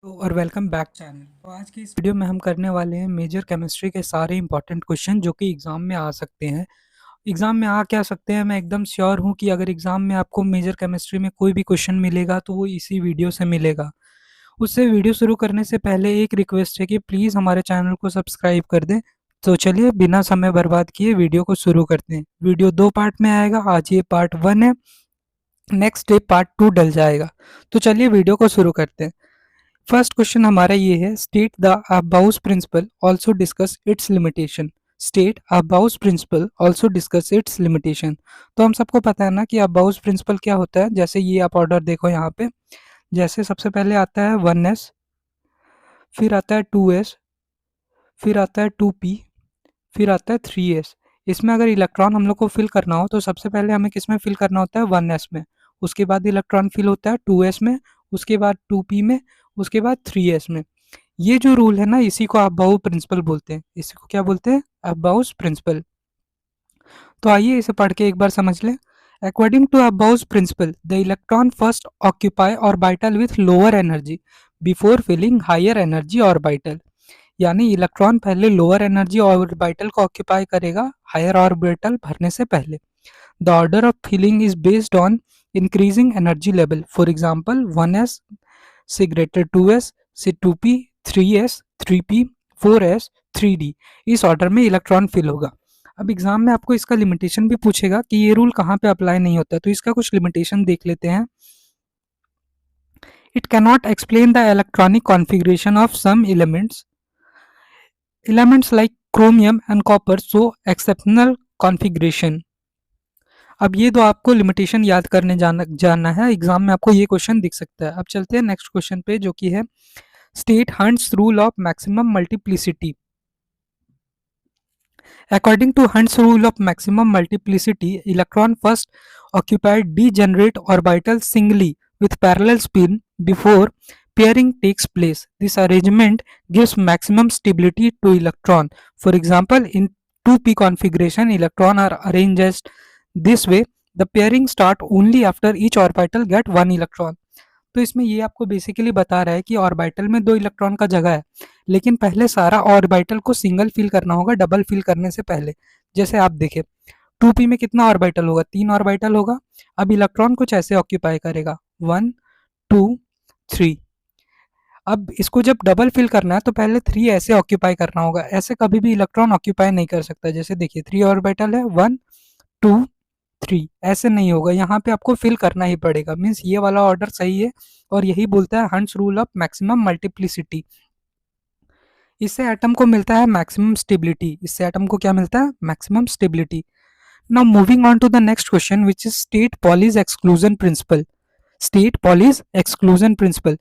और welcome back channel. तो आज की इस वीडियो में हम करने वाले हैं मेजर केमिस्ट्री के सारे इंपॉर्टेंट क्वेश्चन जो कि एग्जाम में आ सकते हैं। एग्जाम में आ क्या सकते हैं, मैं एकदम श्योर हूँ कि अगर एग्जाम में आपको मेजर केमिस्ट्री में कोई भी क्वेश्चन मिलेगा तो वो इसी वीडियो से मिलेगा। उससे वीडियो शुरू करने से पहले एक रिक्वेस्ट है कि प्लीज़ हमारे चैनल को सब्सक्राइब कर दें। तो चलिए बिना समय बर्बाद किए वीडियो को शुरू करते हैं। वीडियो 2 पार्ट में आएगा, आज ये पार्ट 1 है, नेक्स्ट डे पार्ट 2 डल जाएगा। तो चलिए वीडियो को शुरू करते हैं। फर्स्ट क्वेश्चन हमारा ये है, state the Aufbau principle also discuss its limitation. State Aufbau principle also discuss its limitation. तो हम सबको पता है ना कि अबाउट प्रिंसिपल क्या होता है। जैसे ये आप ऑर्डर देखो यहाँ पे, जैसे सबसे पहले आता है 1s, फिर आता है 2s, फिर आता है 2p, फिर आता है 3s। इसमें अगर इलेक्ट्रॉन हम लोग को फिल करना हो तो सबसे पहले हमें किस में फिल करना होता है, 1s में। उसके बाद इलेक्ट्रॉन फिल होता है 2s में, उसके बाद 2p में, उसके बाद 3s में। ये जो रूल है ना, इसी को अबाउ प्रिंसिपल बोलते हैं। इसी को क्या बोलते हैं, अबाउ प्रिंसिपल। तो आइए इसे पढ़ के एक बार समझ लें। According to Aufbau principle the electron first occupy orbital with lower energy before filling higher energy orbital. यानी इलेक्ट्रॉन पहले लोअर एनर्जी ऑर्बिटल को ऑक्यूपाई करेगा हायर ऑर्बिटल भरने से पहले। The order of filling is based on increasing energy level. For example 1s से greater 2s से 2p, 3s, 3p, 4s, 3d। इस ऑर्डर में इलेक्ट्रॉन फिल होगा। अब एग्जाम में आपको इसका लिमिटेशन भी पूछेगा कि ये रूल कहाँ पे अप्लाई नहीं होता है, तो इसका कुछ लिमिटेशन देख लेते हैं। It cannot explain the electronic configuration of some elements like chromium and copper so exceptional configuration. अब ये तो आपको लिमिटेशन याद करने जानना है, एग्जाम में आपको ये क्वेश्चन दिख सकता है। अब चलते हैं नेक्स्ट क्वेश्चन पे जो कि है, state hunts rule of maximum multiplicity. According to Hund's rule of maximum multiplicity, electron first occupy degenerate orbital singly with parallel spin before pairing takes place. This arrangement gives maximum stability to electron. For example, in 2p configuration, electrons are arranged as this way. The pairing start only after each orbital get one electron. तो इसमें ये आपको basically बता रहा है कि orbital में 2 electron का जगह है, लेकिन पहले सारा ऑर्बिटल को सिंगल फिल करना होगा डबल फिल करने से पहले। जैसे आप देखें 2p में कितना ऑर्बिटल होगा, 3 ऑर्बिटल होगा। अब इलेक्ट्रॉन कुछ ऐसे ऑक्यूपाई करेगा 1 2 3। अब इसको जब डबल फिल करना है तो पहले 3 ऐसे ऑक्यूपाई करना होगा। ऐसे कभी भी इलेक्ट्रॉन ऑक्यूपाई नहीं कर सकता। जैसे देखिए 3 ऑर्बिटल है, 1 2 3, ऐसे नहीं होगा। यहाँ पे आपको फिल करना ही पड़ेगा। मीन्स ये वाला ऑर्डर सही है और यही बोलता है hunts rule of maximum multiplicity. इससे एटम को मिलता है मैक्सिमम स्टेबिलिटी। इससे एटम को क्या मिलता है, maximum stability. Now moving on to the next question which is state Pauli's exclusion principle. State Pauli's exclusion principle.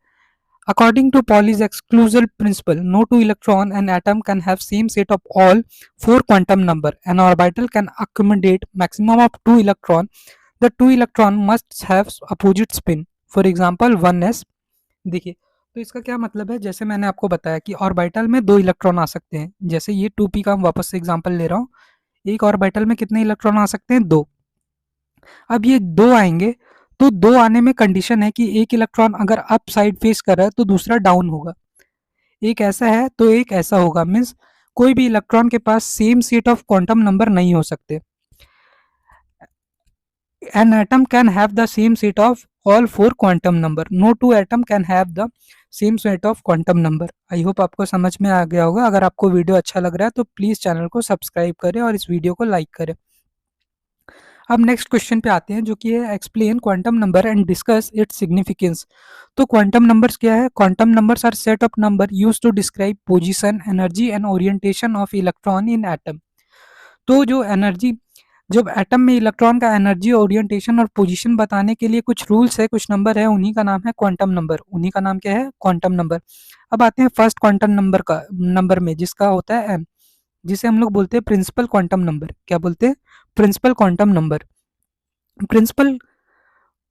According to Pauli's exclusion principle, no two electron and atom can have same set of all four quantum number. An orbital can accommodate maximum of two electron. The two electron must have opposite spin. For example, 1s। देखिए तो इसका क्या मतलब है, जैसे मैंने आपको बताया कि ऑर्बिटल में 2 इलेक्ट्रॉन आ सकते हैं। जैसे ये 2p का वापस से एग्जांपल ले रहा हूँ। एक ऑर्बिटल में कितने इलेक्ट्रॉन आ सकते हैं, 2। अब ये 2 आएंगे तो 2 आने में कंडीशन है कि एक इलेक्ट्रॉन अगर अप साइड फेस कर रहा है तो दूसरा डाउन होगा। एक ऐसा है तो एक ऐसा होगा। मीन्स कोई भी इलेक्ट्रॉन के पास same set of quantum number नहीं हो सकते। An atom can have the same set of all four quantum number. No two atom can have the same set of quantum number. I hope आपको समझ में आ गया होगा। अगर आपको वीडियो अच्छा लग रहा है तो प्लीज़ चैनल को सब्सक्राइब करें और इस वीडियो को लाइक करें। अब नेक्स्ट क्वेश्चन पे आते हैं जो कि है explain quantum number and discuss its significance. तो क्वांटम नंबर्स क्या है, quantum numbers are set of number used to describe position, energy and orientation of electron in atom. तो जो एनर्जी, जब एटम में इलेक्ट्रॉन का एनर्जी, ओरिएंटेशन और position बताने के लिए कुछ रूल्स है, कुछ नंबर है, उन्हीं का नाम है क्वांटम नंबर। उन्हीं का नाम क्या है, क्वांटम नंबर। अब आते हैं फर्स्ट क्वांटम नंबर का नंबर में, जिसका होता है एम, जिसे हम लोग बोलते हैं प्रिंसिपल क्वांटम नंबर। क्या बोलते हैं, principal quantum number. Principal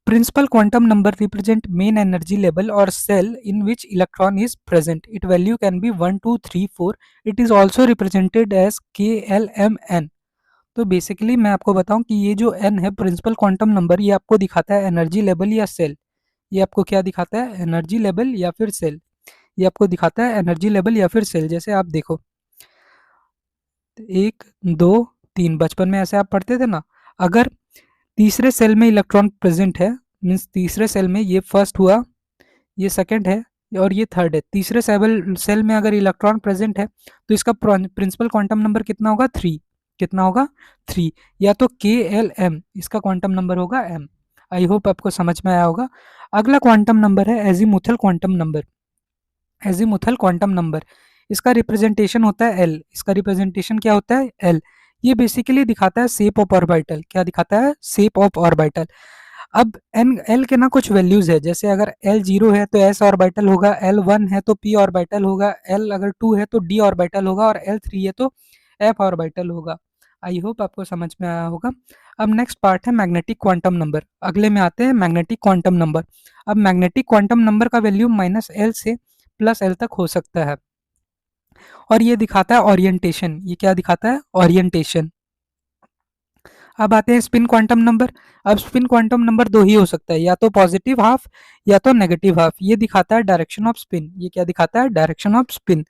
Principal quantum number represent main energy level or cell in which electron is present. Its value can be 1, 2, 3, 4. It is also represented as K, L, M, N. तो basically मैं आपको बताऊं कि ये जो n है principal quantum number, ये आपको दिखाता है एनर्जी लेवल या सेल। ये आपको क्या दिखाता है, एनर्जी लेवल या फिर सेल। ये आपको दिखाता है एनर्जी लेवल या फिर सेल। जैसे आप देखो 1 2 3, बचपन में ऐसे आप पढ़ते थे ना। अगर तीसरे सेल में इलेक्ट्रॉन प्रेजेंट है, मीन्स तीसरे सेल में ये फर्स्ट हुआ, ये सेकंड है और ये थर्ड है, तीसरे सेल सेल में अगर इलेक्ट्रॉन प्रेजेंट है तो इसका प्रिंसिपल क्वांटम नंबर कितना होगा? 3। कितना होगा? 3। या तो के एल एम इसका क्वांटम नंबर होगा एम। आई होप आपको समझ में आया होगा। अगला क्वांटम नंबर है azimuthal quantum number. Azimuthal quantum number, इसका रिप्रेजेंटेशन होता है एल। इसका रिप्रेजेंटेशन क्या होता है? एल। ये बेसिकली दिखाता है शेप ऑफ ऑर्बिटल। क्या दिखाता है? Shape of orbital. अब एन एल के ना कुछ वैल्यूज है, जैसे अगर एल 0 है तो एस ऑर्बिटल होगा, एल 1 है तो पी ऑर्बिटल होगा, एल अगर 2 है तो डी ऑर्बिटल होगा और एल 3 है तो एफ ऑर्बिटल होगा। आई होप आपको समझ में आया होगा। अब नेक्स्ट पार्ट है मैग्नेटिक क्वांटम नंबर। अगले में आते हैं मैग्नेटिक क्वांटम नंबर। अब मैग्नेटिक क्वांटम नंबर का वैल्यू -L से +L तक हो सकता है और ये दिखाता है ओरिएंटेशन। ये क्या दिखाता है? ओरिएंटेशन। अब आते हैं स्पिन क्वांटम नंबर। अब स्पिन क्वांटम नंबर दो ही हो सकता है, या तो पॉजिटिव हाफ या तो नेगेटिव हाफ। ये दिखाता है डायरेक्शन ऑफ स्पिन। ये क्या दिखाता है? Direction off spin.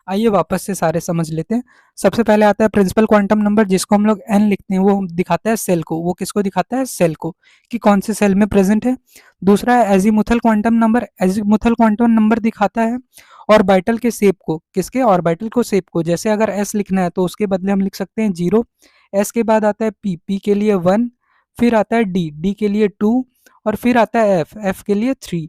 आइए वापस से सारे समझ लेते हैं। सबसे पहले आता है प्रिंसिपल क्वांटम नंबर, जिसको हम लोग एन लिखते हैं। वो दिखाता है सेल को। वो किसको दिखाता है? सेल को, कि कौन से सेल में प्रेजेंट है। दूसरा है azimuthal quantum number. Azimuthal quantum number दिखाता है ऑर्बिटल के शेप को। किसके? ऑर्बिटल को शेप को। जैसे अगर एस लिखना है तो उसके बदले हम लिख सकते हैं 0। एस के बाद आता है पी, पी के लिए 1, फिर आता है डी, डी के लिए 2 और फिर आता है एफ, एफ के लिए 3।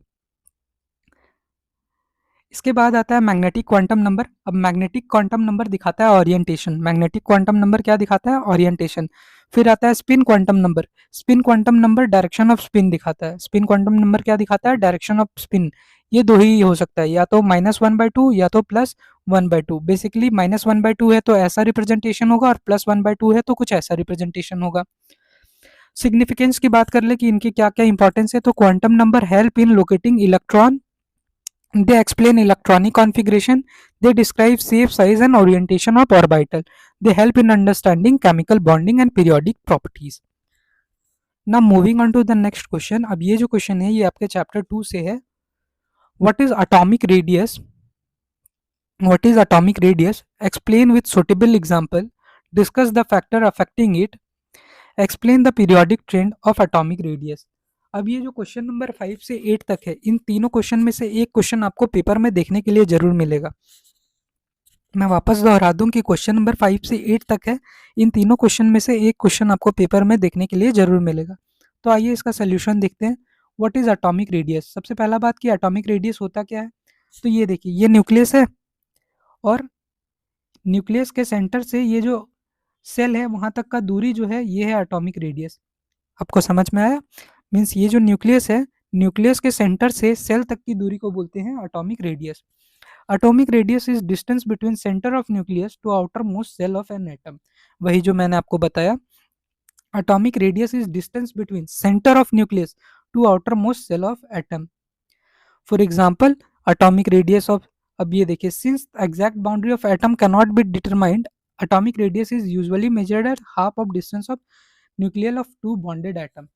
इसके बाद आता है मैग्नेटिक क्वांटम नंबर। अब मैग्नेटिक क्वांटम नंबर दिखाता है ओरिएंटेशन। मैग्नेटिक क्वांटम नंबर क्या दिखाता है? ओरिएंटेशन। फिर आता है spin quantum number. Spin quantum number direction off spin दिखाता है। स्पिन क्वांटम नंबर क्या दिखाता है? Direction off spin. ये दो ही हो सकता है, या तो -1/2 या तो +1/2। बेसिकली -1/2 है तो ऐसा रिप्रेजेंटेशन होगा और +1/2 है तो कुछ ऐसा रिप्रेजेंटेशन होगा। सिग्निफिकेंस की बात कर ले कि इनकी क्या क्या इंपॉर्टेंस है, तो quantum number help in locating electron, they explain electronic configuration, they describe shape, size and orientation of orbital, they help in understanding chemical bonding and periodic properties. Now moving on to the next question. अब ये जो question है ये आपके chapter 2 से है। what is atomic radius? What is atomic radius? Explain with suitable example, discuss the factor affecting it, explain the periodic trend of atomic radius. अब ये जो क्वेश्चन नंबर 5 से 8 तक है, इन तीनों क्वेश्चन में से एक क्वेश्चन आपको पेपर में देखने के लिए जरूर मिलेगा। मैं वापस दोहरा दूं कि क्वेश्चन नंबर 5 से 8 तक है, इन तीनों क्वेश्चन में से एक क्वेश्चन आपको पेपर में देखने के लिए जरूर मिलेगा। तो आइए इसका सोल्यूशन देखते हैं। What is atomic radius? सबसे पहला बात कि एटॉमिक रेडियस होता क्या है, तो ये देखिए, ये न्यूक्लियस है और न्यूक्लियस के सेंटर से ये जो सेल है वहां तक का दूरी जो है ये है एटॉमिक रेडियस। आपको समझ में आया? मीन्स ये जो न्यूक्लियस है, न्यूक्लियस के सेंटर से सेल तक की दूरी को बोलते हैं atomic radius. Atomic radius is distance between centre of nucleus to outer most shell of an atom. वही जो मैंने आपको बताया, atomic radius is distance between centre of nucleus to outer most shell of atom. For example atomic radius of, अब ये देखिए, since exact boundary of atom can not be determined, atomic radius is usually measured at half of distance of nuclear of to bonded atom.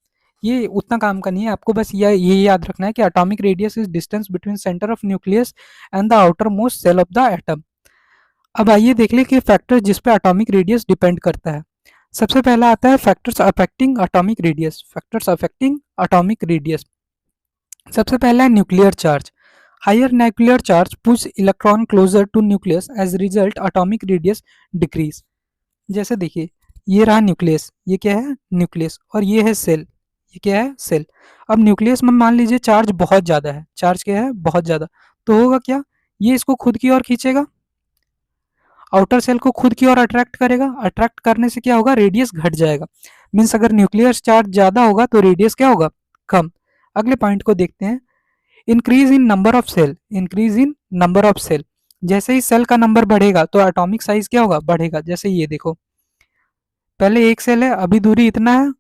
ये उतना काम का नहीं है, आपको बस ये याद रखना है कि atomic radius is distance between centre of nucleus and the outer most shell of the atom. अब आइए देख ले कि फैक्टर जिस पे एटॉमिक रेडियस डिपेंड करता है। सबसे पहला आता है factors affecting atomic radius. Factors affecting atomic radius, सबसे पहला है nuclear charge. Higher nuclear charge push electron closer to nucleus, as result atomic radius decrease. जैसे देखिए, ये रहा न्यूक्लियस, ये क्या है? न्यूक्लियस। और ये है सेल, ये क्या है? सेल। अब न्यूक्लियस में मान लीजिए चार्ज बहुत ज़्यादा है। चार्ज क्या है? बहुत ज़्यादा। तो होगा क्या? ये इसको खुद की ओर खींचेगा, आउटर सेल को खुद की ओर अट्रैक्ट करेगा। अट्रैक्ट करने से क्या होगा? रेडियस घट जाएगा। मीन्स अगर न्यूक्लियर चार्ज ज़्यादा होगा तो रेडियस क्या होगा? कम। अगले पॉइंट को देखते हैं, increase in number of shell. Increase in number of shell, जैसे ही सेल का नंबर बढ़ेगा तो एटॉमिक साइज क्या होगा? बढ़ेगा। जैसे ये देखो, पहले एक सेल है, अभी दूरी इतना है,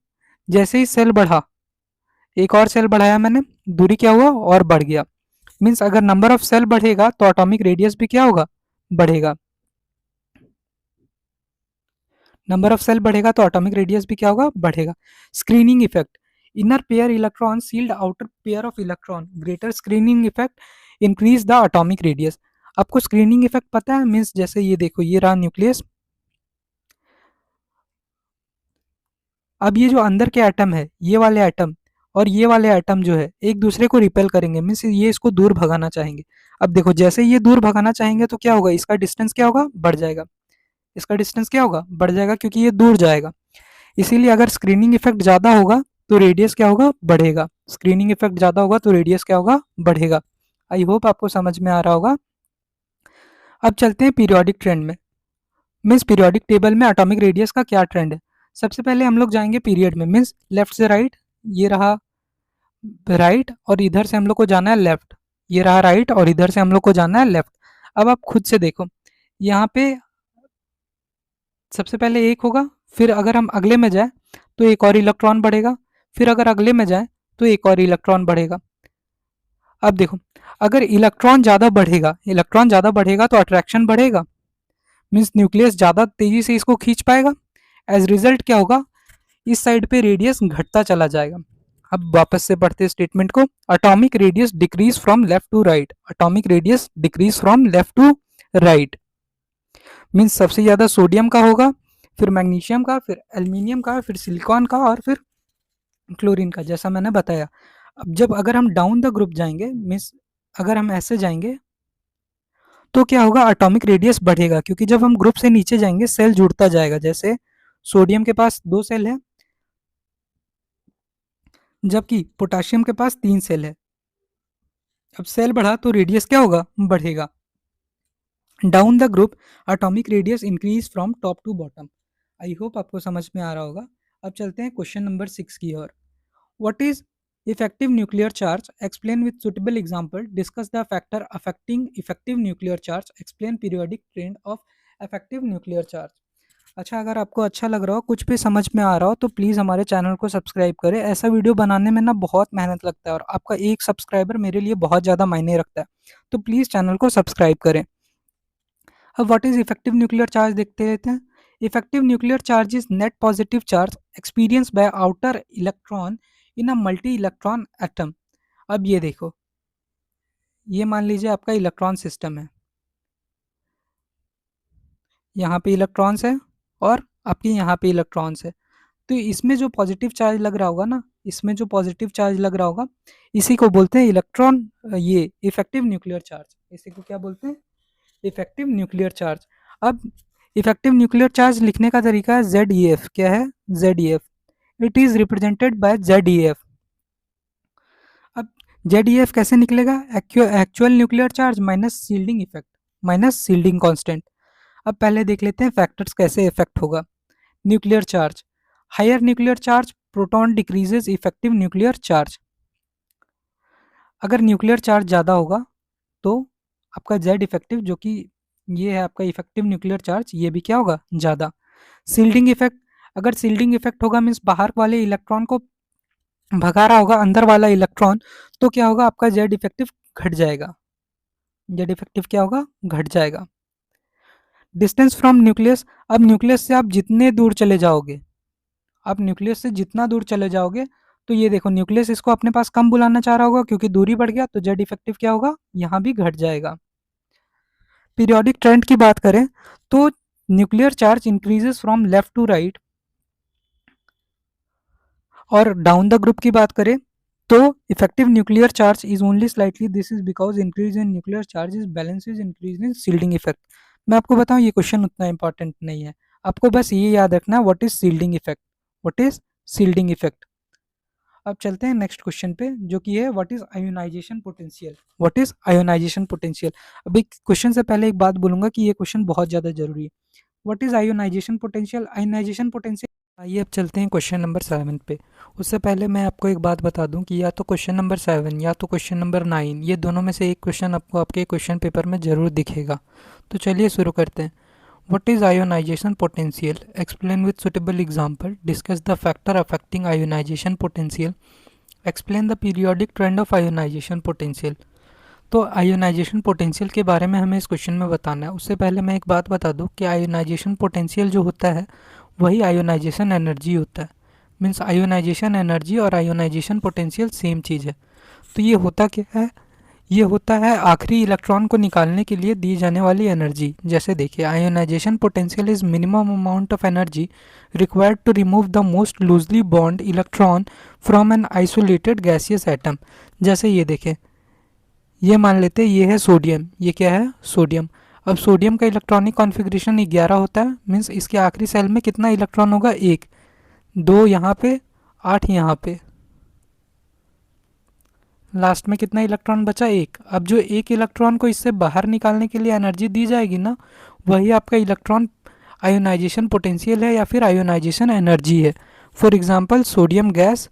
जैसे ही सेल बढ़ा, एक और सेल बढ़ाया मैंने, दूरी क्या हुआ? और बढ़ गया। मीन्स अगर नंबर ऑफ सेल बढ़ेगा तो एटॉमिक रेडियस भी क्या होगा? बढ़ेगा। नंबर ऑफ सेल बढ़ेगा तो एटॉमिक रेडियस भी क्या होगा? बढ़ेगा। Screening effect, inner pair electron shield outer pair of electron, greater screening effect increase the atomic radius. आपको स्क्रीनिंग इफेक्ट पता है, मीन्स जैसे ये देखो ये रहा न्यूक्लियस, अब ये जो अंदर के एटम है ये वाले एटम और ये वाले एटम जो है एक दूसरे को रिपेल करेंगे, मीन्स ये इसको दूर भगाना चाहेंगे। अब देखो जैसे ये दूर भगाना चाहेंगे तो क्या होगा, इसका डिस्टेंस क्या होगा, बढ़ जाएगा। इसका डिस्टेंस क्या होगा, बढ़ जाएगा, क्योंकि ये दूर जाएगा। इसीलिए अगर स्क्रीनिंग इफेक्ट ज़्यादा होगा तो रेडियस क्या होगा, बढ़ेगा। स्क्रीनिंग इफेक्ट ज़्यादा होगा तो रेडियस क्या होगा, बढ़ेगा। आई होप आपको समझ में आ रहा होगा। अब चलते हैं पीरियोडिक ट्रेंड में, मीन्स पीरियोडिक टेबल में एटॉमिक रेडियस का क्या ट्रेंड है। सबसे पहले हम लोग जाएंगे पीरियड में, मीन्स लेफ्ट से राइट, ये रहा राइट और इधर से हम लोग को जाना है लेफ्ट, ये रहा राइट और इधर से हम लोग को जाना है लेफ्ट। अब आप खुद से देखो, यहाँ पे सबसे पहले एक होगा, फिर अगर हम अगले में जाए तो एक और इलेक्ट्रॉन बढ़ेगा, फिर अगर अगले में जाए तो एक और इलेक्ट्रॉन बढ़ेगा। अब देखो अगर इलेक्ट्रॉन ज़्यादा बढ़ेगा तो अट्रैक्शन बढ़ेगा, मीन्स न्यूक्लियस ज़्यादा तेज़ी से इसको खींच पाएगा। एज रिजल्ट क्या होगा, इस साइड पे रेडियस घटता चला जाएगा। अब वापस से पढ़ते स्टेटमेंट को, atomic radius decrease from left to right, atomic radius decrease from left to right, means सबसे ज़्यादा सोडियम का होगा, फिर मैग्नीशियम का, फिर एल्यूमिनियम का, फिर सिलिकॉन का और फिर क्लोरीन का, जैसा मैंने बताया। अब जब अगर हम डाउन द ग्रुप जाएंगे, मीन्स अगर हम ऐसे जाएंगे तो क्या होगा, एटॉमिक रेडियस बढ़ेगा, क्योंकि जब हम ग्रुप से नीचे जाएंगे सेल जुड़ता जाएगा। जैसे सोडियम के पास 2 सेल है जबकि पोटाशियम के पास 3 सेल है। अब सेल बढ़ा तो रेडियस क्या होगा, बढ़ेगा। Down the group atomic radius increase from top to bottom. I hope आपको समझ में आ रहा होगा। अब चलते हैं क्वेश्चन नंबर 6 की ओर। What is effective nuclear charge, explain with suitable example, discuss the factor affecting effective nuclear charge, explain periodic trend of effective nuclear charge. अच्छा, अगर आपको अच्छा लग रहा हो, कुछ भी समझ में आ रहा हो तो प्लीज़ हमारे चैनल को सब्सक्राइब करें। ऐसा वीडियो बनाने में ना बहुत मेहनत लगता है और आपका एक सब्सक्राइबर मेरे लिए बहुत ज़्यादा मायने रखता है, तो प्लीज़ चैनल को सब्सक्राइब करें। अब what is effective nuclear charge देखते रहते हैं। Effective nuclear charge is net positive charge experience by outer electron in a multi electron atom. अब ये देखो, ये मान लीजिए आपका इलेक्ट्रॉन सिस्टम है, यहाँ पे इलेक्ट्रॉन्स है और आपके यहाँ पे इलेक्ट्रॉन्स है। तो इसमें जो पॉजिटिव चार्ज लग रहा होगा ना, इसमें जो पॉजिटिव चार्ज लग रहा होगा, इसी को बोलते हैं इलेक्ट्रॉन, ये इफेक्टिव न्यूक्लियर चार्ज। इसी को क्या बोलते हैं, इफेक्टिव न्यूक्लियर चार्ज। अब इफेक्टिव न्यूक्लियर चार्ज लिखने का तरीका है ZeF। क्या है, ZeF। It is represented by ZeF। अब ZeF कैसे निकलेगा, actual nuclear charge minus shielding effect minus shielding constant. अब पहले देख लेते हैं फैक्टर्स कैसे इफेक्ट होगा। Nuclear charge, higher nuclear charge proton decreases effective nuclear charge. अगर न्यूक्लियर चार्ज ज़्यादा होगा तो आपका जेड इफेक्टिव, जो कि ये है आपका इफेक्टिव न्यूक्लियर चार्ज, ये भी क्या होगा, ज़्यादा। सील्डिंग इफेक्ट, अगर सील्डिंग इफेक्ट होगा मीन्स बाहर वाले इलेक्ट्रॉन को भगा रहा होगा अंदर वाला इलेक्ट्रॉन, तो क्या होगा, आपका जेड इफेक्टिव घट जाएगा। जेड इफेक्टिव क्या होगा, घट जाएगा। डिस्टेंस फ्रॉम न्यूक्लियस, अब न्यूक्लियस से आप जितने दूर चले जाओगे, आप न्यूक्लियस से जितना दूर चले जाओगे, तो ये देखो न्यूक्लियस इसको अपने पास कम बुलाना चाह रहा होगा, क्योंकि दूरी बढ़ गया तो जेड इफेक्टिव क्या होगा, यहाँ भी घट जाएगा। पीरियोडिक ट्रेंड की बात करें तो nuclear charge increases from left to right, और डाउन द ग्रुप की बात करें तो effective nuclear charge is only slightly, this is because increase in nuclear charge is balance is increase in shielding effect. मैं आपको बताऊं ये क्वेश्चन उतना इंपॉर्टेंट नहीं है, आपको बस ये याद रखना what is shielding effect, what is shielding effect. अब चलते हैं नेक्स्ट क्वेश्चन पे, जो कि है what is ionization potential, what is ionization potential. अभी क्वेश्चन से पहले एक बात बोलूंगा कि ये क्वेश्चन बहुत ज़्यादा जरूरी है। What is ionization potential, ionization potential. आइए अब चलते हैं क्वेश्चन नंबर 7 पे। उससे पहले मैं आपको एक बात बता दूं कि या तो क्वेश्चन नंबर 7 या तो क्वेश्चन नंबर 9, ये दोनों में से एक क्वेश्चन आपको आपके क्वेश्चन पेपर में ज़रूर दिखेगा। तो चलिए शुरू करते हैं। What is ionization potential? Explain with suitable example. Discuss the factor affecting ionization potential. Explain the periodic trend of ionization potential. तो आयोनाइजेशन पोटेंशियल के बारे में हमें इस क्वेश्चन में बताना है। उससे पहले मैं एक बात बता दूं कि आयोनाइजेशन पोटेंशियल जो होता है वही आयोनाइजेशन एनर्जी होता है। मीन्स आयोनाइजेशन एनर्जी और आयोनाइजेशन पोटेंशियल सेम चीज़ है। तो ये होता क्या है, ये होता है आखिरी इलेक्ट्रॉन को निकालने के लिए दी जाने वाली एनर्जी। जैसे देखिए, ionisation potential is minimum amount of energy required to remove the most loosely bond electron from an isolated gaseous atom. जैसे ये देखें, ये मान लेते हैं ये है सोडियम, ये क्या है सोडियम। अब सोडियम का इलेक्ट्रॉनिक कॉन्फ़िगरेशन 11 होता है, मीन्स इसके आखिरी सेल में कितना इलेक्ट्रॉन होगा, एक, दो यहाँ पे, 8 यहाँ पे, लास्ट में कितना इलेक्ट्रॉन बचा, एक। अब जो एक इलेक्ट्रॉन को इससे बाहर निकालने के लिए एनर्जी दी जाएगी ना, वही आपका इलेक्ट्रॉन आयोनाइजेशन पोटेंशियल है या फिर आयोनाइजेशन एनर्जी है। फॉर एग्जांपल, सोडियम गैस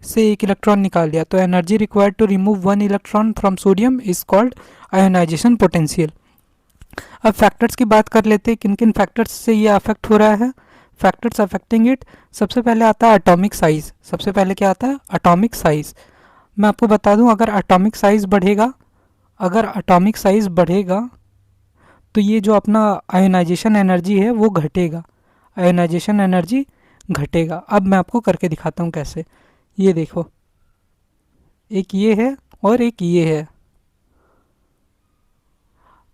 से एक इलेक्ट्रॉन निकाल दिया तो energy required to remove one electron from sodium is called ionisation potential. अब फैक्टर्स की बात कर लेते हैं, किन किन फैक्टर्स से ये अफेक्ट हो रहा है। फैक्टर्स अफेक्टिंग इट, सबसे पहले आता है एटॉमिक साइज। सबसे पहले क्या आता है, एटॉमिक साइज। मैं आपको बता दूं, अगर एटॉमिक साइज बढ़ेगा, अगर एटॉमिक साइज बढ़ेगा तो ये जो अपना आयोनाइजेशन एनर्जी है वो घटेगा, आयोनाइजेशन एनर्जी घटेगा। अब मैं आपको करके दिखाता हूँ कैसे। ये देखो, एक ये है और एक ये है।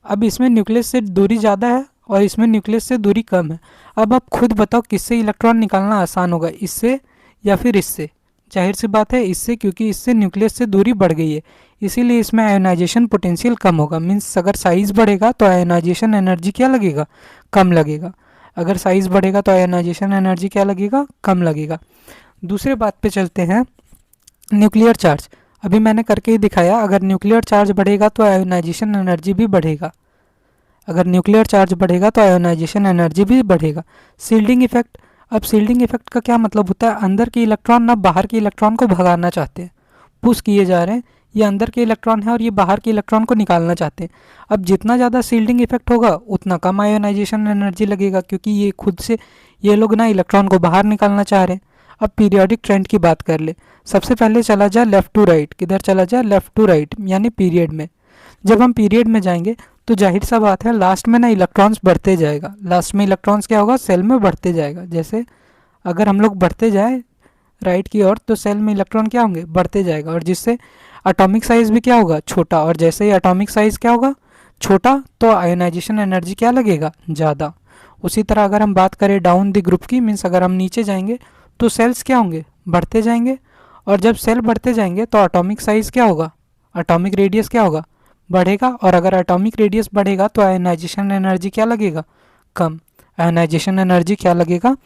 अब इसमें न्यूक्लियस से दूरी ज़्यादा है और इसमें न्यूक्लियस से दूरी कम है। अब आप खुद बताओ किससे इलेक्ट्रॉन निकालना आसान होगा, इससे या फिर इससे। जाहिर सी बात है इससे, क्योंकि इससे न्यूक्लियस से दूरी बढ़ गई है, इसीलिए इसमें आयोनाइजेशन पोटेंशियल कम होगा। मीन्स अगर साइज़ बढ़ेगा तो आयोनाइजेशन एनर्जी क्या लगेगा, कम लगेगा। अगर साइज़ बढ़ेगा तो आयोनाइजेशन एनर्जी क्या लगेगा, कम लगेगा। दूसरे बात पे चलते हैं, न्यूक्लियर चार्ज। अभी मैंने करके ही दिखाया, अगर न्यूक्लियर चार्ज बढ़ेगा तो आयोनाइजेशन एनर्जी भी बढ़ेगा। अगर न्यूक्लियर चार्ज बढ़ेगा तो आयोनाइजेशन एनर्जी भी बढ़ेगा। सील्डिंग इफेक्ट, अब सील्डिंग इफेक्ट का क्या मतलब होता है, अंदर के इलेक्ट्रॉन ना बाहर के इलेक्ट्रॉन को भगाना चाहते हैं, पुश किए जा रहे हैं। ये अंदर के इलेक्ट्रॉन है और ये बाहर के इलेक्ट्रॉन को निकालना चाहते हैं। अब जितना ज़्यादा सील्डिंग इफेक्ट होगा उतना कम आयोनाइजेशन एनर्जी लगेगा, क्योंकि ये खुद से ये लोग ना इलेक्ट्रॉन को बाहर निकालना चाह रहे हैं। अब पीरियोडिक ट्रेंड की बात कर ले। सबसे पहले चला जाए लेफ़्ट टू राइट, किधर चला जाए, लेफ़्ट टू राइट, यानी पीरियड में। जब हम पीरियड में जाएंगे तो जाहिर सा बात है लास्ट में ना इलेक्ट्रॉन्स बढ़ते जाएगा। लास्ट में इलेक्ट्रॉन्स क्या होगा, सेल में बढ़ते जाएगा। जैसे अगर हम लोग बढ़ते जाए राइट की ओर तो सेल में इलेक्ट्रॉन क्या होंगे, बढ़ते जाएगा, और जिससे एटॉमिक साइज भी क्या होगा, छोटा। और जैसे ही एटॉमिक साइज क्या होगा, छोटा, तो आयोनाइजेशन एनर्जी क्या लगेगा, ज़्यादा। उसी तरह अगर हम बात करें डाउन द ग्रुप की, मीन्स अगर हम नीचे जाएंगे तो सेल्स क्या होंगे, बढ़ते जाएंगे। और जब सेल बढ़ते जाएंगे तो एटॉमिक साइज क्या होगा, एटॉमिक रेडियस क्या होगा, बढ़ेगा। और अगर एटॉमिक रेडियस बढ़ेगा तो आयोनाइजेशन एनर्जी क्या लगेगा, कम। आयोनाइजेशन एनर्जी क्या लगेगा,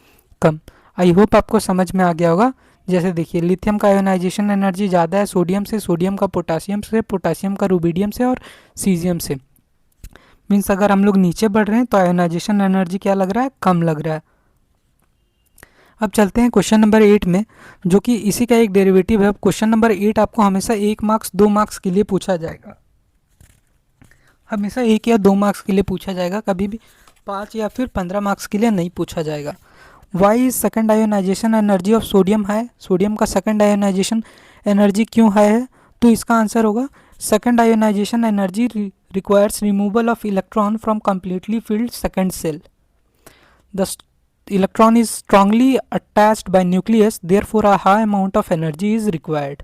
कम। आई होप आपको समझ में आ गया होगा। जैसे देखिए, लिथियम का आयोनाइजेशन एनर्जी ज़्यादा है सोडियम से, सोडियम का पोटासियम से, पोटासियम का रूबिडियम से और सीजियम से। मीन्स अगर हम लोग नीचे बढ़ रहे हैं तो आयोनाइजेशन एनर्जी क्या लग रहा है, कम लग रहा है। अब चलते हैं क्वेश्चन नंबर 8 में, जो कि इसी का एक डेरिवेटिव है। अब क्वेश्चन नंबर 8 आपको हमेशा 1 मार्क्स 2 मार्क्स के लिए पूछा जाएगा, हमेशा 1 या 2 मार्क्स के लिए पूछा जाएगा, कभी भी 5 या फिर 15 मार्क्स के लिए नहीं पूछा जाएगा। Why is second ionisation energy of sodium high, sodium का सेकेंड आयोनाइजेशन एनर्जी क्यों हाई है, तो इसका आंसर होगा second ionisation energy requires removal of electron from completely filled second cell. The electron is strongly attached by nucleus, therefore a high amount of energy is required.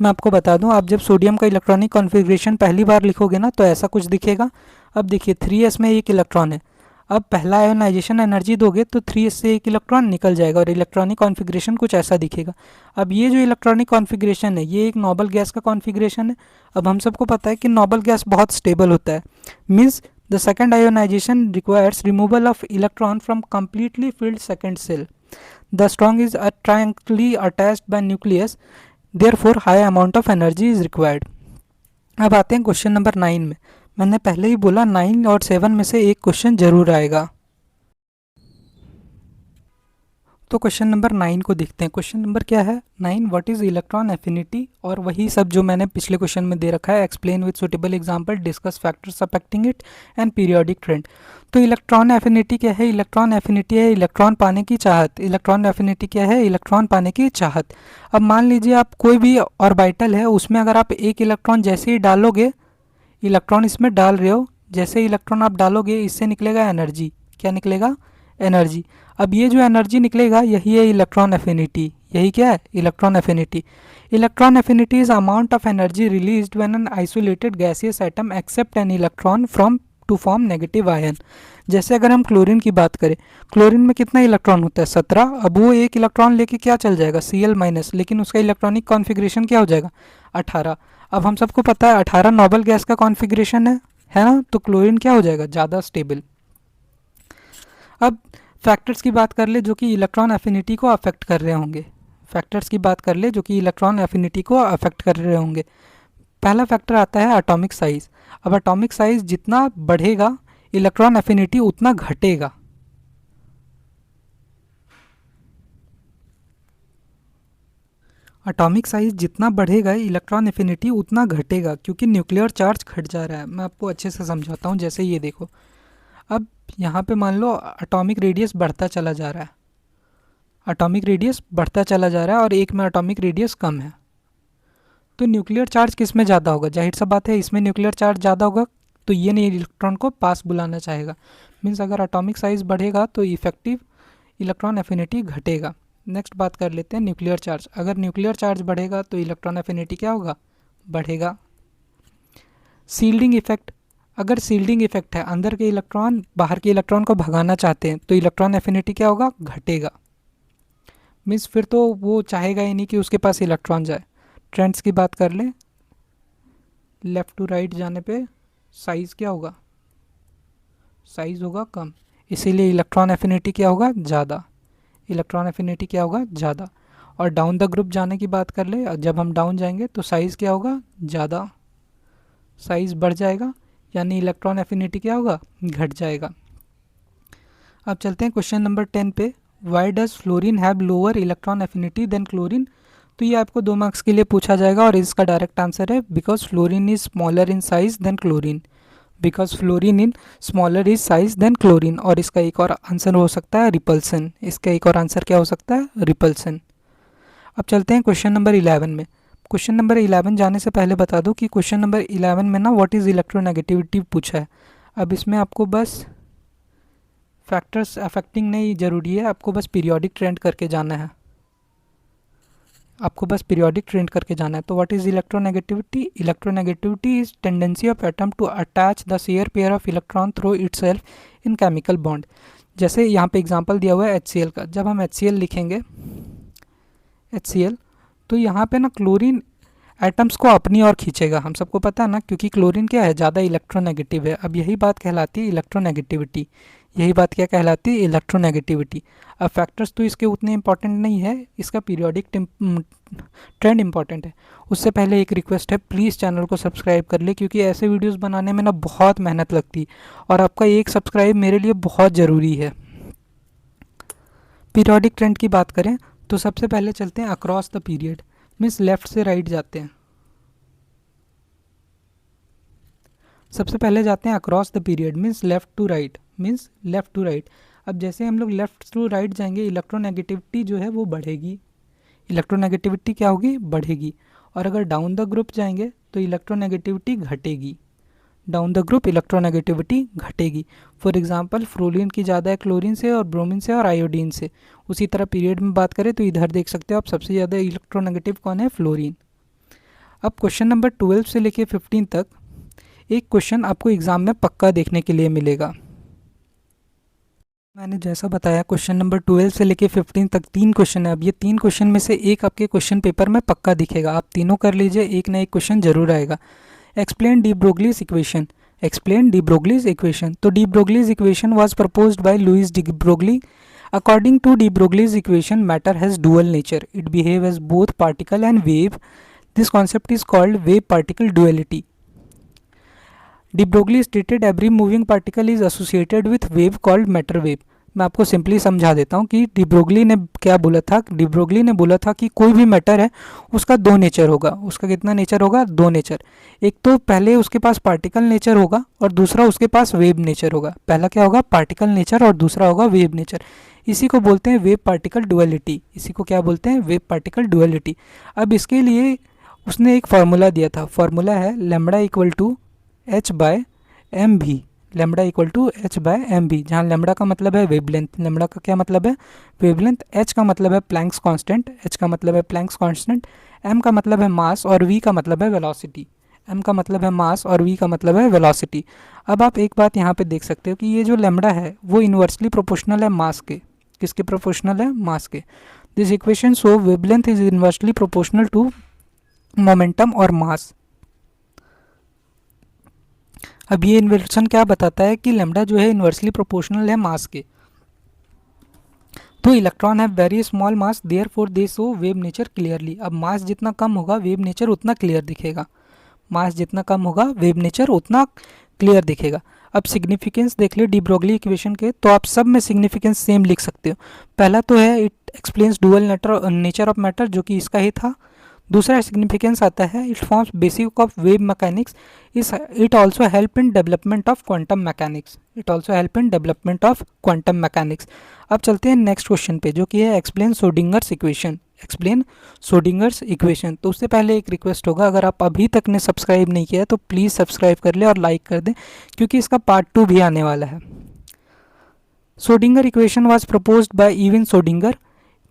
मैं आपको बता दूं, आप जब सोडियम का इलेक्ट्रॉनिक कॉन्फ़िगरेशन पहली बार लिखोगे ना तो ऐसा कुछ दिखेगा। अब देखिए 3s में एक इलेक्ट्रॉन है, अब पहला आयोनाइजेशन एनर्जी दोगे तो 3s से एक इलेक्ट्रॉन निकल जाएगा और इलेक्ट्रॉनिक कॉन्फ़िगरेशन कुछ ऐसा दिखेगा। अब ये जो इलेक्ट्रॉनिक कॉन्फ़िगरेशन है ये एक नोबल गैस का कॉन्फ़िगरेशन है। अब हम सबको पता है कि नोबल गैस बहुत स्टेबल होता है, means the second ionization requires removal of electron from completely filled second cell. The strong is triangly attached by nucleus, therefore high amount of energy is required. अब आते हैं क्वेश्चन नंबर 9 में। मैंने पहले ही बोला 9 और 7 में से एक क्वेश्चन जरूर आएगा। तो क्वेश्चन नंबर 9 को देखते हैं। क्वेश्चन नंबर क्या है, 9, व्हाट इज इलेक्ट्रॉन एफिनिटी, और वही सब जो मैंने पिछले क्वेश्चन में दे रखा है, explain with suitable example, discuss factors affecting it and periodic trend. तो इलेक्ट्रॉन एफिनिटी क्या है, इलेक्ट्रॉन एफिनिटी है इलेक्ट्रॉन पाने की चाहत। इलेक्ट्रॉन एफिनिटी क्या है, इलेक्ट्रॉन पाने की चाहत। अब मान लीजिए आप कोई भी ऑर्बिटल है, उसमें अगर आप एक इलेक्ट्रॉन जैसे ही डालोगे, इलेक्ट्रॉन इसमें डाल रहे हो, जैसे इलेक्ट्रॉन आप डालोगे इससे निकलेगा एनर्जी, क्या निकलेगा, एनर्जी। अब ये जो एनर्जी निकलेगा यही है इलेक्ट्रॉन एफिनिटी। यही क्या है? Electron affinity. Electron affinity is amount of energy released when an isolated gaseous atom accept an electron from to form negative ion. जैसे अगर हम क्लोरीन की बात करें, क्लोरीन में कितना इलेक्ट्रॉन होता है? 17। अब वो एक इलेक्ट्रॉन लेके क्या चल जाएगा? Cl माइनस, लेकिन उसका इलेक्ट्रॉनिक कॉन्फ़िगरेशन क्या हो जाएगा? 18। अब हम सबको पता है 18 नोबल गैस का कॉन्फ़िगरेशन है ना? तो क्लोरीन क्या हो जाएगा? ज़्यादा स्टेबल। अब फैक्टर्स की बात कर ले जो कि इलेक्ट्रॉन एफिनिटी को अफेक्ट कर रहे होंगे। फैक्टर्स की बात कर ले जो कि इलेक्ट्रॉन एफिनिटी को अफेक्ट कर रहे होंगे। पहला फैक्टर आता है एटॉमिक साइज़। अब एटॉमिक साइज़ जितना बढ़ेगा इलेक्ट्रॉन एफिनिटी उतना घटेगा। एटॉमिक साइज़ जितना बढ़ेगा इलेक्ट्रॉन एफिनिटी उतना घटेगा, क्योंकि न्यूक्लियर चार्ज घट जा रहा है। मैं आपको अच्छे से समझाता हूँ। जैसे ये देखो, अब यहाँ पे मान लो एटॉमिक रेडियस बढ़ता चला जा रहा है, एटॉमिक रेडियस बढ़ता चला जा रहा है और एक में एटॉमिक रेडियस कम है, तो न्यूक्लियर चार्ज किस में ज़्यादा होगा? जाहिर सा बात है इसमें न्यूक्लियर चार्ज ज़्यादा होगा, तो ये नहीं इलेक्ट्रॉन को पास बुलाना चाहेगा। मीन्स अगर एटॉमिक साइज़ बढ़ेगा तो इफेक्टिव इलेक्ट्रॉन एफिनिटी घटेगा। नेक्स्ट बात कर लेते हैं न्यूक्लियर चार्ज। अगर न्यूक्लियर चार्ज बढ़ेगा तो इलेक्ट्रॉन एफिनिटी क्या होगा? बढ़ेगा। Shielding effect. अगर सील्डिंग इफेक्ट है, अंदर के इलेक्ट्रॉन बाहर के इलेक्ट्रॉन को भगाना चाहते हैं, तो इलेक्ट्रॉन एफिनिटी क्या होगा? घटेगा। मीन्स फिर तो वो चाहेगा ही नहीं कि उसके पास इलेक्ट्रॉन जाए। ट्रेंड्स की बात कर ले, लेफ़्ट टू राइट जाने पे साइज़ क्या होगा? साइज़ होगा कम, इसीलिए इलेक्ट्रॉन एफिनिटी क्या होगा? ज़्यादा। इलेक्ट्रॉन एफिनिटी क्या होगा? ज़्यादा। और डाउन द ग्रुप जाने की बात कर ले, जब हम डाउन जाएंगे तो साइज़ क्या होगा? ज़्यादा। साइज़ बढ़ जाएगा, यानी इलेक्ट्रॉन एफिनिटी क्या होगा? घट जाएगा। अब चलते हैं क्वेश्चन नंबर 10 पे। Why does fluorine have lower electron affinity than chlorine? तो ये आपको 2 मार्क्स के लिए पूछा जाएगा और इसका डायरेक्ट आंसर है because fluorine is smaller in size than chlorine. Because fluorine in smaller is size than chlorine. और इसका एक और आंसर हो सकता है रिपल्सन। इसका एक और आंसर क्या हो सकता है? रिपल्सन। अब चलते हैं क्वेश्चन नंबर 11 में। क्वेश्चन नंबर 11 जाने से पहले बता दूं कि क्वेश्चन नंबर 11 में ना व्हाट इज़ इलेक्ट्रोनेगेटिविटी पूछा है। अब इसमें आपको बस फैक्टर्स अफेक्टिंग नहीं ज़रूरी है, आपको बस पीरियोडिक ट्रेंड करके जाना है। आपको बस पीरियोडिक ट्रेंड करके जाना है। तो what is electronegativity? Electronegativity is tendency of atom to attach the share pair of electron through itself in chemical bond. जैसे यहाँ पे एग्जांपल दिया हुआ है HCl का। जब हम HCl लिखेंगे, HCl, तो यहाँ पे ना क्लोरीन एटम्स को अपनी ओर खींचेगा। हम सबको पता है ना, क्योंकि क्लोरीन क्या है? ज़्यादा इलेक्ट्रोनेगेटिव है। अब यही बात कहलाती है इलेक्ट्रोनेगेटिविटी। यही बात क्या कहलाती है? इलेक्ट्रोनेगेटिविटी। अब फैक्टर्स तो इसके उतने इंपॉर्टेंट नहीं है, इसका पीरियोडिक ट्रेंड इंपॉर्टेंट है। उससे पहले एक रिक्वेस्ट है, प्लीज़ चैनल को सब्सक्राइब कर ले, क्योंकि ऐसे वीडियोस बनाने में ना बहुत मेहनत लगती है और आपका एक सब्सक्राइब मेरे लिए बहुत ज़रूरी है। पीरियोडिक ट्रेंड की बात करें तो सबसे पहले चलते हैं across the period. Means left से राइट जाते हैं। सबसे पहले जाते हैं across the period, means left to right. Means left to right. अब जैसे हम लोग लेफ़्ट टू राइट जाएंगे, इलेक्ट्रोनेगेटिविटी जो है वो बढ़ेगी। इलेक्ट्रोनेगेटिविटी क्या होगी? बढ़ेगी। और अगर डाउन द ग्रुप जाएंगे तो इलेक्ट्रोनेगेटिविटी घटेगी। डाउन द ग्रुप इलेक्ट्रोनेगेटिविटी घटेगी। फॉर एग्जांपल फ्लोरीन की ज़्यादा है क्लोरीन से और ब्रोमीन से और आयोडीन से। उसी तरह पीरियड में बात करें तो इधर देख सकते हो आप, सबसे ज़्यादा इलेक्ट्रोनेगेटिव कौन है? फ्लोरीन। अब क्वेश्चन नंबर 12 से लेके 15 तक एक क्वेश्चन आपको एग्ज़ाम में पक्का देखने के लिए मिलेगा। मैंने जैसा बताया क्वेश्चन नंबर 12 से लेके 15 तक 3 क्वेश्चन है। अब ये 3 क्वेश्चन में से एक आपके क्वेश्चन पेपर में पक्का दिखेगा। आप तीनों कर लीजिए, एक ना एक क्वेश्चन जरूर आएगा। Explain de Broglie's equation. Explain de Broglie's equation. तो de Broglie's equation was proposed by Louis de Broglie. According to de Broglie's equation, matter has dual nature, it behave as both particle and wave. This concept is called wave particle duality. De Broglie stated every moving particle is associated with wave called matter wave. मैं आपको simply समझा देता हूँ कि de Broglie ने क्या बोला था। डी ब्रोगली ने बोला था कि कोई भी मैटर है उसका 2 नेचर होगा। उसका कितना नेचर होगा? 2 नेचर। एक तो पहले उसके पास पार्टिकल नेचर होगा और दूसरा उसके पास वेव नेचर होगा। पहला क्या होगा? पार्टिकल नेचर और दूसरा होगा वेव नेचर। इसी को बोलते हैं वेव पार्टिकल डुअलिटी। इसी को क्या बोलते हैं? Wave particle duality. अब इसके लिए उसने एक फार्मूला दिया था। फार्मूला है lambda equal to h/mv। Lambda equal to H by M B, जहाँ लेमडा का मतलब है वेवलेंथ, लेमडा का क्या मतलब है वेवलेंथ, एच का मतलब है प्लैंक्स कांस्टेंट, एच का मतलब है प्लैंक्स कांस्टेंट, एम का मतलब है मास और वी का मतलब है वेलोसिटी, एम का मतलब है मास और वी का मतलब है वेलोसिटी। अब आप एक बात यहाँ पे देख सकते हो कि ये जो लेमडा है वो इन्वर्सली प्रोपोर्शनल है मास के, किसके प्रोपोर्शनल है मास के। This equation show wavelength is inversely proportional to momentum और मास। अब ये इन्वर्सन क्या बताता है कि लेमडा जो है इन्वर्सली प्रोपोर्शनल है मास के। तो electron have very small mass, therefore they show wave nature clearly. अब मास जितना कम होगा वेव नेचर उतना क्लियर दिखेगा, मास जितना कम होगा वेव नेचर उतना क्लियर दिखेगा। अब सिग्निफिकेंस देख लियो डी ब्रोगली इक्वेशन के, तो आप सब में सिग्निफिकेंस सेम लिख सकते हो। पहला तो है it explains dual nature of matter, जो कि इसका ही था। दूसरा सिग्निफिकेंस आता है it forms basic of wave mechanics, it also help in development of quantum mechanics, it also help in development of quantum mechanics. अब चलते हैं नेक्स्ट क्वेश्चन पे, जो कि है explain Schrödinger's equation, explain Schrödinger's equation. तो उससे पहले एक रिक्वेस्ट होगा, अगर आप अभी तक ने सब्सक्राइब नहीं किया तो प्लीज़ सब्सक्राइब कर ले और लाइक कर दें, क्योंकि इसका पार्ट 2 भी आने वाला है। Schrodinger equation was proposed bye even Schrodinger.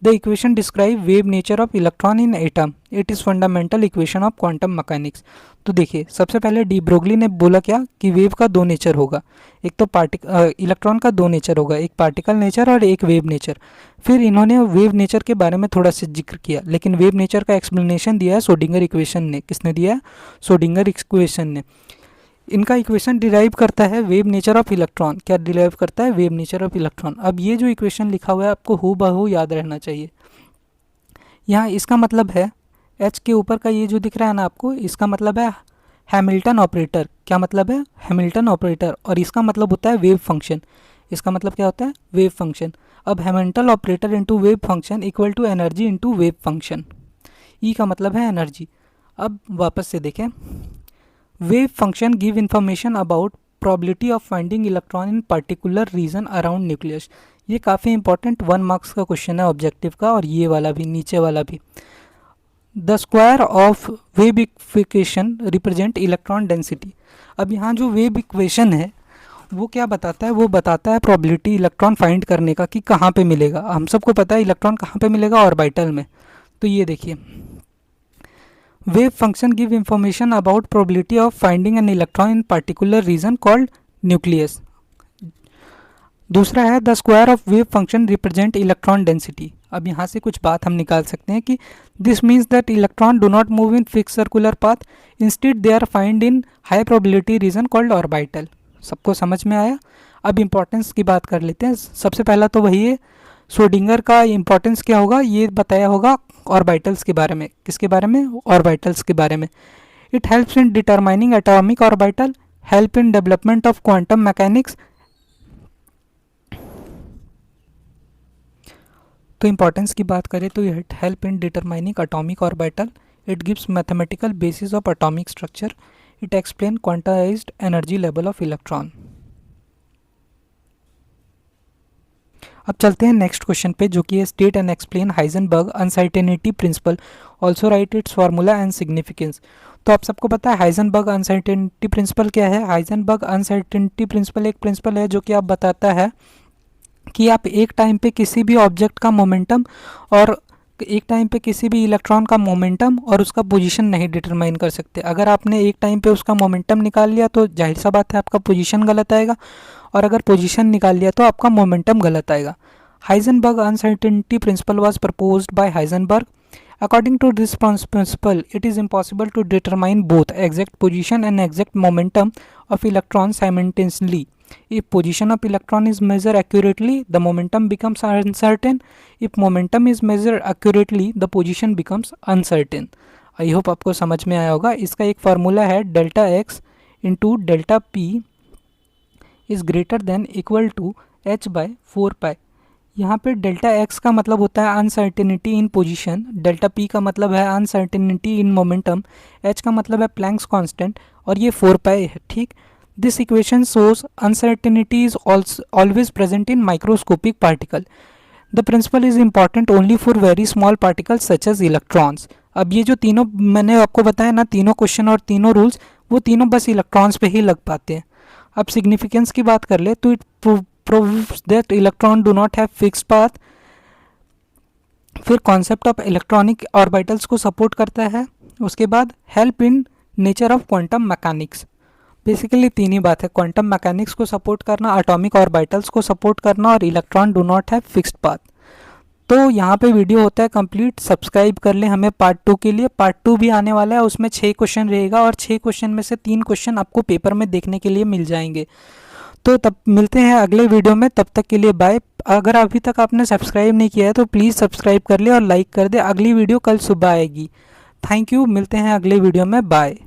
The equation describe wave nature of electron in atom. It is fundamental equation of quantum mechanics. तो देखिए सबसे पहले डी ब्रोगली ने बोला क्या कि वेव का दो नेचर होगा, एक तो इलेक्ट्रॉन का दो नेचर होगा, एक पार्टिकल नेचर और एक वेव नेचर। फिर इन्होंने वेव नेचर के बारे में थोड़ा सा जिक्र किया, लेकिन वेव नेचर का एक्सप्लेनेशन दिया है श्रोडिंगर इक्वेशन ने। किसने दिया है? श्रोडिंगर इक्वेशन ने। इनका इक्वेशन डिराइव करता है वेव नेचर ऑफ इलेक्ट्रॉन। क्या डिराइव करता है? Wave nature of electron. अब ये जो इक्वेशन लिखा हुआ है आपको हूबहू याद रहना चाहिए। यहाँ इसका मतलब है एच के ऊपर का ये जो दिख रहा है ना आपको, इसका मतलब है हैमिल्टन ऑपरेटर। क्या मतलब है? Hamilton operator. और इसका मतलब होता है वेव फंक्शन। इसका मतलब क्या होता है? Wave function. अब Hamilton operator into wave function equal to energy into wave function. E का मतलब है एनर्जी। अब वापस से देखें, wave function give information about probability of finding electron in particular region around nucleus. ये काफ़ी इंपॉर्टेंट 1 मार्क्स का क्वेश्चन है ऑब्जेक्टिव का, और ये वाला भी, नीचे वाला भी। The square of wave equation represent electron density. अब यहाँ जो वेव इक्वेशन है वो क्या बताता है? वो बताता है प्रोबेबिलिटी इलेक्ट्रॉन फाइंड करने का कि कहाँ पे मिलेगा। हम सबको पता है इलेक्ट्रॉन कहाँ पे मिलेगा, ऑर्बिटल में। तो ये देखिए, wave function give information about probability of finding an electron in particular reason called nucleus. दूसरा है the square of wave function represent electron density. अब यहाँ से कुछ बात हम निकाल सकते हैं कि this means that electron do not move in fix circular path, instead they are find in high probability region called orbital. सबको समझ में आया? अब इंपॉर्टेंस की बात कर लेते हैं। सबसे पहला तो वही है, श्रोडिंगर का इंपॉर्टेंस क्या होगा ये बताया होगा ऑर्बिटल्स के बारे में। किसके बारे में? ऑर्बिटल्स के बारे में। It helps in determining atomic orbital, help in development of quantum mechanics. तो इंपॉर्टेंस की बात करें तो it help in determining atomic orbital, it gives mathematical basis of atomic structure, it explain quantized energy level of electron. अब चलते हैं next question पे, जो कि है state and explain Heisenberg uncertainty principle, also right it's formula and significance. तो आप सबको पता है हाइजेनबर्ग अनसर्टेनिटी प्रिंसिपल क्या है। हाइजेनबर्ग अनसर्टेनिटी प्रिंसिपल एक प्रिंसिपल है जो कि आप बताता है कि आप एक टाइम पे किसी भी ऑब्जेक्ट का मोमेंटम और एक टाइम पे किसी भी इलेक्ट्रॉन का मोमेंटम और उसका पोजीशन नहीं डिटरमाइन कर सकते। अगर आपने एक टाइम पे उसका मोमेंटम निकाल लिया तो जाहिर सा बात है आपका पोजीशन गलत आएगा, और अगर पोजीशन निकाल लिया तो आपका मोमेंटम गलत आएगा। Heisenberg uncertainty principle was proposed bye Heisenberg. According to this principle, it is impossible to determine both exact position and exact momentum of electron simultaneously. If position of electron is measured accurately, the momentum becomes uncertain. If momentum is measured accurately, the position becomes uncertain. I hope आपको समझ में आया होगा। इसका एक formula है delta X into delta P is greater than equal to H by 4 pi. यहाँ पे डेल्टा एक्स का मतलब होता है uncertainty in position, delta P का मतलब है अनसर्टेनिटी इन मोमेंटम, एच का मतलब है प्लैंक्स कांस्टेंट, और ये 4 पाई है। ठीक, this equation shows uncertainty is always present in microscopic particle. The principle is important only for very small particles such as electrons. अब ये जो तीनों मैंने आपको बताया ना, तीनों क्वेश्चन और तीनों रूल्स, वो तीनों बस इलेक्ट्रॉन्स पे ही लग पाते हैं। अब सिग्निफिकेंस की बात कर ले तो it proves that electron do not have fixed path. फिर कॉन्सेप्ट ऑफ इलेक्ट्रॉनिक ऑर्बिटल्स को सपोर्ट करता है। उसके बाद help in nature of quantum mechanics. Basically तीन ही बात है, क्वांटम मैकेनिक्स को सपोर्ट करना, एटॉमिक ऑर्बिटल्स को सपोर्ट करना और electron do not have fixed path. तो यहाँ पे वीडियो होता है कंप्लीट। सब्सक्राइब कर ले हमें पार्ट 2 के लिए। पार्ट 2 भी आने वाला है, उसमें 6 क्वेश्चन रहेगा और 6 क्वेश्चन में से 3 क्वेश्चन आपको पेपर में देखने के लिए मिल जाएंगे। तो तब मिलते हैं अगले वीडियो में, तब तक के लिए बाय। अगर अभी तक आपने सब्सक्राइब नहीं किया है तो प्लीज़ सब्सक्राइब कर ले और लाइक कर दे। अगली वीडियो कल सुबह आएगी। थैंक यू, मिलते हैं अगले वीडियो में, बाय।